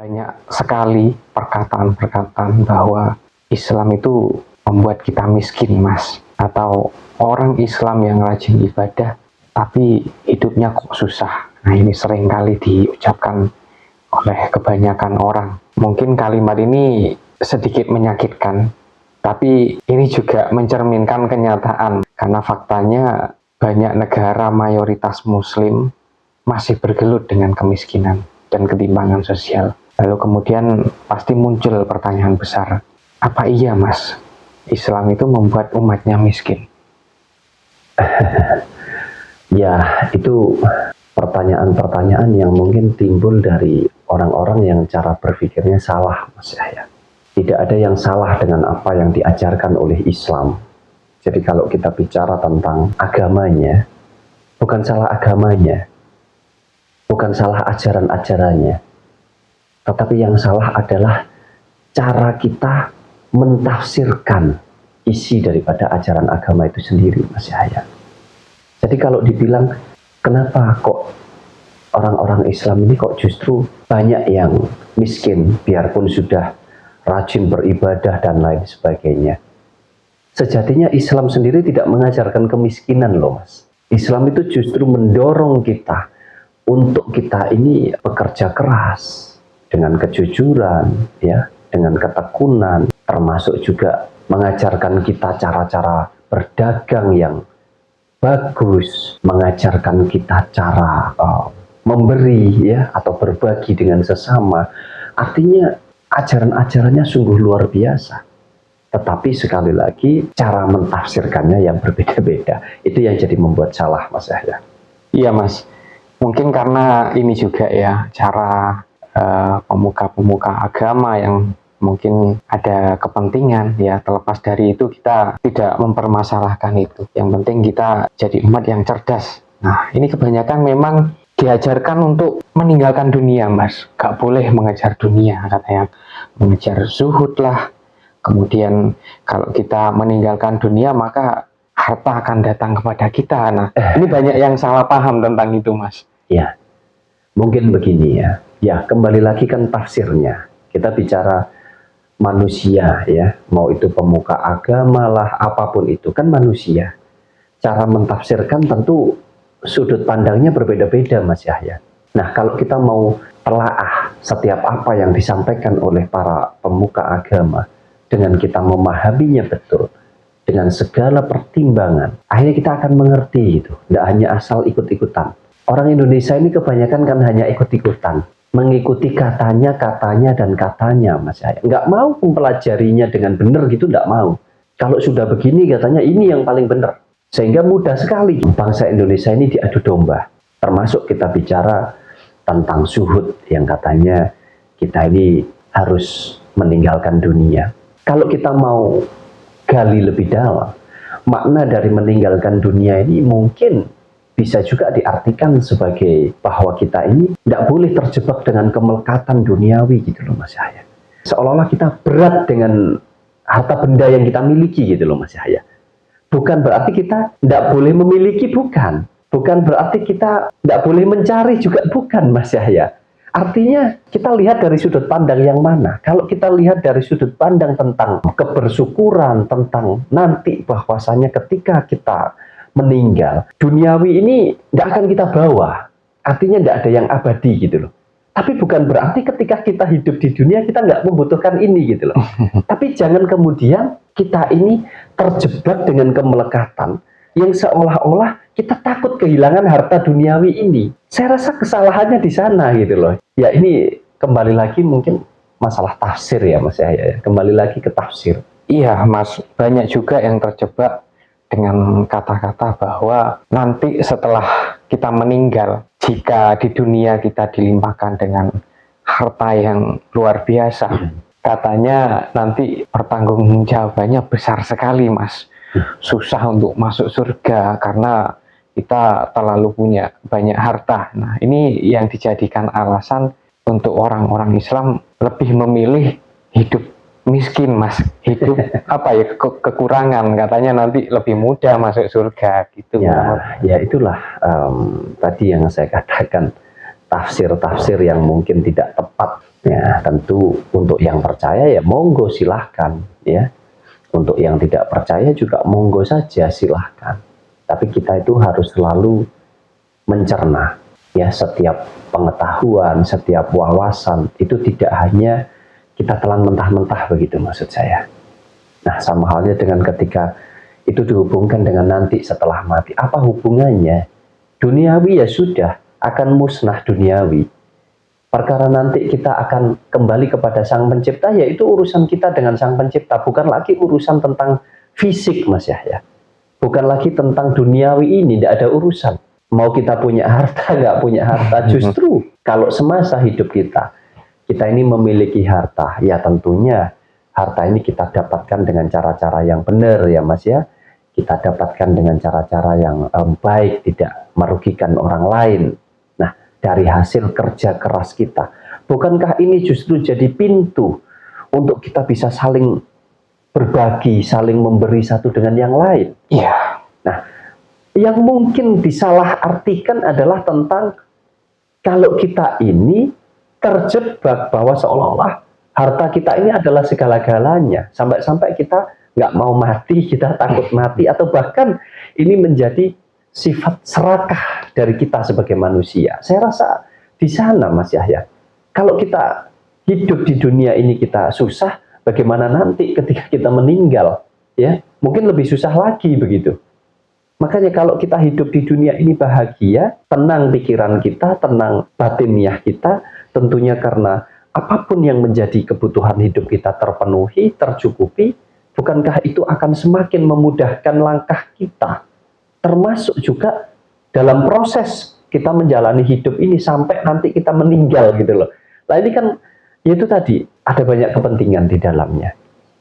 Banyak sekali perkataan-perkataan bahwa Islam itu membuat kita miskin, Mas. Atau orang Islam yang rajin ibadah, tapi hidupnya kok susah. Nah, ini sering kali diucapkan oleh kebanyakan orang. Mungkin kalimat ini sedikit menyakitkan, tapi ini juga mencerminkan kenyataan. Karena faktanya banyak negara mayoritas Muslim masih bergelut dengan kemiskinan dan ketimpangan sosial. Lalu kemudian pasti muncul pertanyaan besar, apa iya Mas, Islam itu membuat umatnya miskin? Ya, itu pertanyaan-pertanyaan yang mungkin timbul dari orang-orang yang cara berpikirnya salah, Mas Yahya. Tidak ada yang salah dengan apa yang diajarkan oleh Islam. Jadi kalau kita bicara tentang agamanya, bukan salah agamanya, bukan salah ajaran-ajarannya, tetapi yang salah adalah cara kita mentafsirkan isi daripada ajaran agama itu sendiri, Mas Yahya. Jadi kalau dibilang, kenapa kok orang-orang Islam ini kok justru banyak yang miskin, biarpun sudah rajin beribadah dan lain sebagainya. Sejatinya Islam sendiri tidak mengajarkan kemiskinan loh, Mas. Islam itu justru mendorong kita untuk kita ini bekerja keras, dengan kejujuran, ya, dengan ketekunan, termasuk juga mengajarkan kita cara-cara berdagang yang bagus, mengajarkan kita cara memberi, ya, atau berbagi dengan sesama. Artinya ajaran-ajarannya sungguh luar biasa. Tetapi sekali lagi cara mentafsirkannya yang berbeda-beda. Itu yang jadi membuat salah, Mas Yahya. Iya Mas, mungkin karena ini juga ya cara pemuka-pemuka agama yang mungkin ada kepentingan, ya, terlepas dari itu kita tidak mempermasalahkan itu. Yang penting kita jadi umat yang cerdas. Nah, ini kebanyakan memang diajarkan untuk meninggalkan dunia, Mas. Gak boleh mengejar dunia, katanya. Mengejar zuhud lah. Kemudian kalau kita meninggalkan dunia, maka harta akan datang kepada kita. Nah, ini banyak yang salah paham tentang itu, Mas. Ya, mungkin begini ya. Ya, kembali lagi kan tafsirnya. Kita bicara manusia, ya, mau itu pemuka agama lah, apapun itu kan manusia. Cara mentafsirkan tentu sudut pandangnya berbeda-beda, Mas Yahya. Nah, kalau kita mau telaah setiap apa yang disampaikan oleh para pemuka agama, dengan kita memahaminya betul, dengan segala pertimbangan, akhirnya kita akan mengerti itu. Tidak hanya asal ikut-ikutan. Orang Indonesia ini kebanyakan kan hanya ikut-ikutan, mengikuti katanya, dan katanya, Mas Yahya. Nggak mau mempelajarinya dengan benar gitu, nggak mau. Kalau sudah begini katanya ini yang paling benar. Sehingga mudah sekali bangsa Indonesia ini diadu domba. Termasuk kita bicara tentang zuhud yang katanya kita ini harus meninggalkan dunia. Kalau kita mau gali lebih dalam, makna dari meninggalkan dunia ini mungkin bisa juga diartikan sebagai bahwa kita ini tidak boleh terjebak dengan kemelekatan duniawi gitu loh, Mas Yahya. Seolah-olah kita berat dengan harta benda yang kita miliki gitu loh, Mas Yahya. Bukan berarti kita tidak boleh memiliki, bukan. Bukan berarti kita tidak boleh mencari juga, bukan, Mas Yahya. Artinya kita lihat dari sudut pandang yang mana. Kalau kita lihat dari sudut pandang tentang kebersyukuran, tentang nanti bahwasanya ketika kita meninggal, duniawi ini tidak akan kita bawa. Artinya tidak ada yang abadi gitu loh. Tapi bukan berarti ketika kita hidup di dunia kita nggak membutuhkan ini gitu loh. Tapi jangan kemudian kita ini terjebak dengan kemelekatan yang seolah-olah kita takut kehilangan harta duniawi ini. Saya rasa kesalahannya di sana gitu loh. Ya ini kembali lagi mungkin masalah tafsir ya Mas Yahya. Kembali lagi ke tafsir. Iya Mas, banyak juga yang terjebak dengan kata-kata bahwa nanti setelah kita meninggal, jika di dunia kita dilimpahkan dengan harta yang luar biasa, katanya nanti pertanggungjawabannya besar sekali Mas. Susah untuk masuk surga karena kita terlalu punya banyak harta. Nah, ini yang dijadikan alasan untuk orang-orang Islam lebih memilih hidup miskin, Mas. Hidup apa ya, kekurangan, katanya nanti lebih mudah masuk surga gitu. Ya itulah tadi yang saya katakan, tafsir-tafsir yang mungkin tidak tepat. Ya, tentu untuk yang percaya ya monggo silahkan ya. Untuk yang tidak percaya juga monggo saja silahkan. Tapi kita itu harus selalu mencerna ya, setiap pengetahuan, setiap wawasan itu tidak hanya kita telan mentah-mentah begitu maksud saya. Nah, sama halnya dengan ketika itu dihubungkan dengan nanti setelah mati. Apa hubungannya? Duniawi ya sudah, akan musnah duniawi. Perkara nanti kita akan kembali kepada Sang Pencipta, yaitu urusan kita dengan Sang Pencipta. Bukan lagi urusan tentang fisik, Mas Yahya. Bukan lagi tentang duniawi ini, tidak ada urusan. Mau kita punya harta, nggak punya harta. Justru kalau semasa hidup kita ini memiliki harta, ya tentunya harta ini kita dapatkan dengan cara-cara yang benar ya Mas ya. Kita dapatkan dengan cara-cara yang baik, tidak merugikan orang lain. Nah, dari hasil kerja keras kita. Bukankah ini justru jadi pintu untuk kita bisa saling berbagi, saling memberi satu dengan yang lain? Iya. Nah, yang mungkin disalahartikan adalah tentang kalau kita ini terjebak bahwa seolah-olah harta kita ini adalah segala-galanya. Sampai-sampai kita nggak mau mati, kita takut mati, atau bahkan ini menjadi sifat serakah dari kita sebagai manusia. Saya rasa di sana Mas Yahya. Kalau kita hidup di dunia ini kita susah, bagaimana nanti ketika kita meninggal? Ya, mungkin lebih susah lagi begitu. Makanya kalau kita hidup di dunia ini bahagia, tenang pikiran kita, tenang batiniah kita, tentunya karena apapun yang menjadi kebutuhan hidup kita terpenuhi, tercukupi, bukankah itu akan semakin memudahkan langkah kita? Termasuk juga dalam proses kita menjalani hidup ini sampai nanti kita meninggal gitu loh. Nah ini kan, itu tadi, ada banyak kepentingan di dalamnya.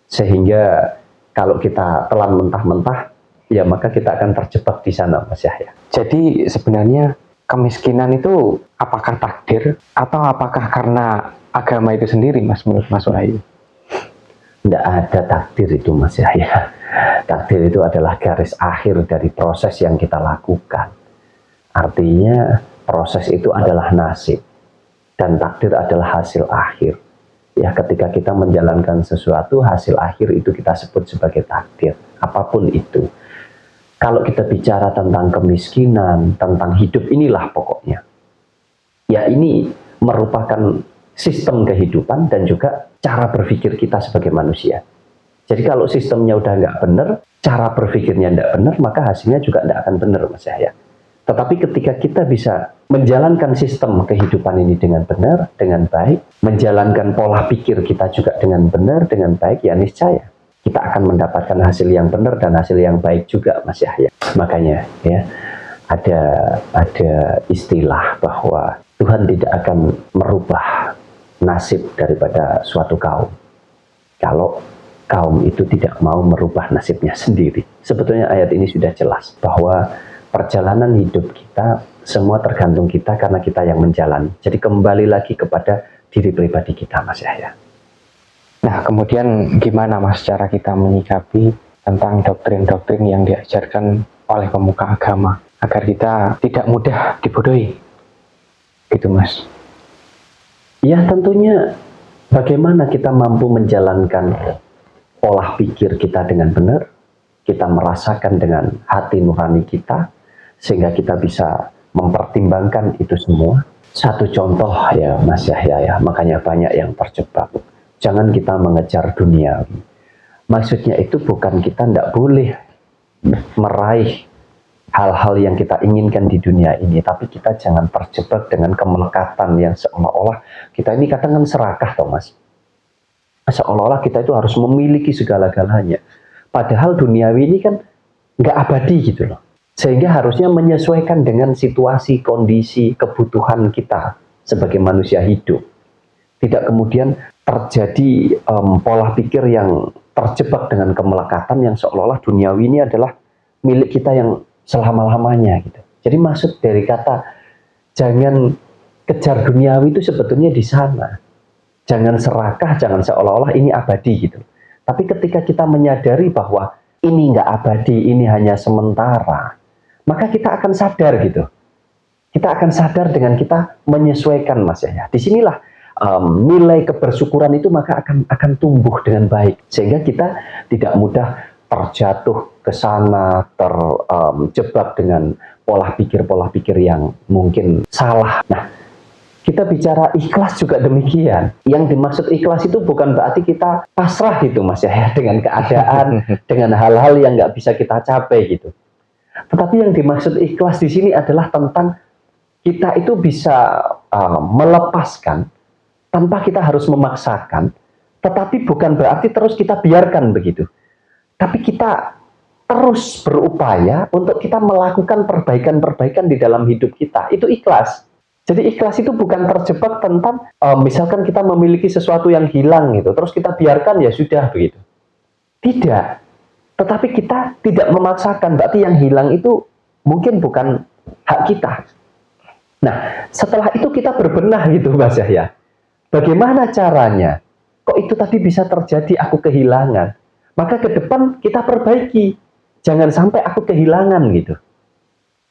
Sehingga kalau kita telan mentah-mentah, ya maka kita akan terjebak di sana Mas Yahya. Jadi sebenarnya kemiskinan itu apakah takdir atau apakah karena agama itu sendiri, Mas, menurut Mas Wahyu? Tidak ada takdir itu Mas Yahya. Takdir itu adalah garis akhir dari proses yang kita lakukan. Artinya proses itu adalah nasib dan takdir adalah hasil akhir. Ya, ketika kita menjalankan sesuatu, hasil akhir itu kita sebut sebagai takdir. Apapun itu. Kalau kita bicara tentang kemiskinan, tentang hidup inilah pokoknya. Ya ini merupakan sistem kehidupan dan juga cara berpikir kita sebagai manusia. Jadi kalau sistemnya udah nggak benar, cara berpikirnya nggak benar, maka hasilnya juga nggak akan benar Mas Yahya. Tetapi ketika kita bisa menjalankan sistem kehidupan ini dengan benar, dengan baik, menjalankan pola pikir kita juga dengan benar, dengan baik, ya niscaya kita akan mendapatkan hasil yang benar dan hasil yang baik juga Mas Yahya. Makanya ya ada istilah bahwa Tuhan tidak akan merubah nasib daripada suatu kaum kalau kaum itu tidak mau merubah nasibnya sendiri. Sebetulnya ayat ini sudah jelas bahwa perjalanan hidup kita semua tergantung kita karena kita yang menjalani. Jadi kembali lagi kepada diri pribadi kita Mas Yahya. Nah, kemudian gimana Mas cara kita menyikapi tentang doktrin-doktrin yang diajarkan oleh pemuka agama agar kita tidak mudah dibodohi? Gitu Mas. Ya tentunya bagaimana kita mampu menjalankan pola pikir kita dengan benar, kita merasakan dengan hati nurani kita, sehingga kita bisa mempertimbangkan itu semua. Satu contoh ya Mas Yahya ya, makanya banyak yang terjebak. Jangan kita mengejar duniawi. Maksudnya itu bukan kita tidak boleh meraih hal-hal yang kita inginkan di dunia ini, tapi kita jangan terjebak dengan kemelekatan yang seolah-olah kita ini kadang kan serakah toh Mas. Seolah-olah kita itu harus memiliki segala-galanya. Padahal duniawi ini kan nggak abadi gitu loh. Sehingga harusnya menyesuaikan dengan situasi, kondisi, kebutuhan kita sebagai manusia hidup. Tidak kemudian terjadi pola pikir yang terjebak dengan kemelekatan yang seolah-olah duniawi ini adalah milik kita yang selama-lamanya gitu. Jadi maksud dari kata jangan kejar duniawi itu sebetulnya di sana. Jangan serakah, jangan seolah-olah ini abadi gitu. Tapi ketika kita menyadari bahwa ini nggak abadi, ini hanya sementara, maka kita akan sadar gitu. Kita akan sadar dengan kita menyesuaikan, Mas ya. Disinilah nilai kebersyukuran itu maka akan tumbuh dengan baik, sehingga kita tidak mudah terjatuh ke sana, terjebak dengan pola pikir yang mungkin salah. Nah, kita bicara ikhlas juga demikian. Yang dimaksud ikhlas itu bukan berarti kita pasrah gitu, Mas ya, dengan keadaan, dengan hal-hal yang nggak bisa kita capai gitu. Tetapi yang dimaksud ikhlas di sini adalah tentang kita itu bisa melepaskan tanpa kita harus memaksakan, tetapi bukan berarti terus kita biarkan begitu. Tapi kita terus berupaya untuk kita melakukan perbaikan-perbaikan di dalam hidup kita. Itu ikhlas. Jadi ikhlas itu bukan terjebak tentang misalkan kita memiliki sesuatu yang hilang gitu, terus kita biarkan ya sudah begitu. Tidak. Tetapi kita tidak memaksakan, berarti yang hilang itu mungkin bukan hak kita. Nah, setelah itu kita berbenah gitu, Mas Yahya. Bagaimana caranya? Kok itu tadi bisa terjadi, aku kehilangan? Maka ke depan kita perbaiki. Jangan sampai aku kehilangan gitu.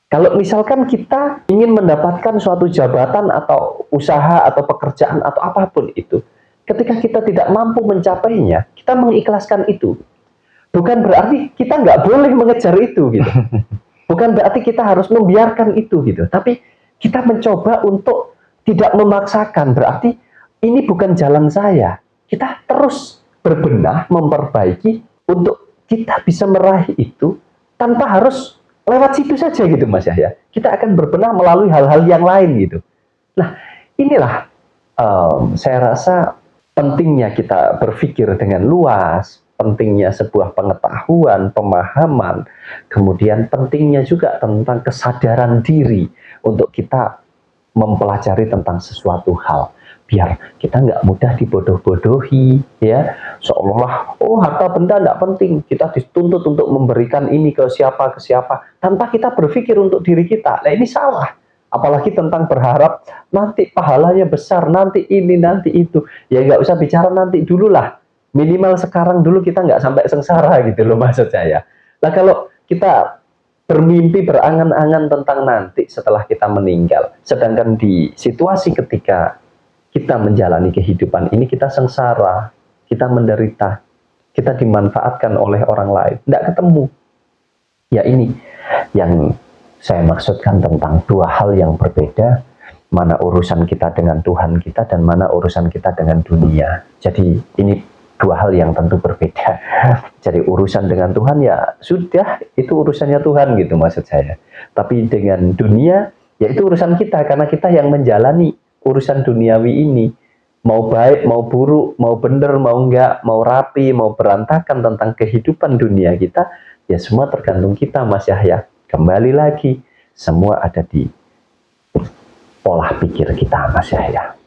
Kalau misalkan kita ingin mendapatkan suatu jabatan atau usaha atau pekerjaan atau apapun itu, ketika kita tidak mampu mencapainya, kita mengikhlaskan itu. Bukan berarti kita nggak boleh mengejar itu gitu. Bukan berarti kita harus membiarkan itu gitu. Tapi kita mencoba untuk tidak memaksakan. Berarti ini bukan jalan saya. Kita terus berbenah, memperbaiki untuk kita bisa meraih itu tanpa harus lewat situ saja gitu, Mas Yahya. Kita akan berbenah melalui hal-hal yang lain gitu. Nah, inilah saya rasa pentingnya kita berpikir dengan luas, pentingnya sebuah pengetahuan, pemahaman, kemudian pentingnya juga tentang kesadaran diri untuk kita mempelajari tentang sesuatu hal. Biar kita nggak mudah dibodoh-bodohi, ya, seolah-olah harta benda nggak penting, kita dituntut untuk memberikan ini ke siapa tanpa kita berpikir untuk diri kita. Nah, ini salah. Apalagi tentang berharap nanti pahalanya besar, nanti ini, nanti itu. Ya nggak usah bicara nanti dulu lah. Minimal sekarang dulu kita nggak sampai sengsara gitu loh, maksud saya. Nah, kalau kita bermimpi, berangan-angan tentang nanti setelah kita meninggal, sedangkan di situasi ketika kita menjalani kehidupan ini, kita sengsara, kita menderita, kita dimanfaatkan oleh orang lain, tidak ketemu. Ya, ini yang saya maksudkan tentang dua hal yang berbeda, mana urusan kita dengan Tuhan kita dan mana urusan kita dengan dunia. Jadi ini dua hal yang tentu berbeda. Jadi urusan dengan Tuhan ya sudah, itu urusannya Tuhan gitu maksud saya. Tapi dengan dunia, ya itu urusan kita, karena kita yang menjalani urusan duniawi ini, mau baik, mau buruk, mau benar, mau enggak, mau rapi, mau berantakan tentang kehidupan dunia kita, ya semua tergantung kita, Mas Yahya. Kembali lagi, semua ada di pola pikir kita, Mas Yahya.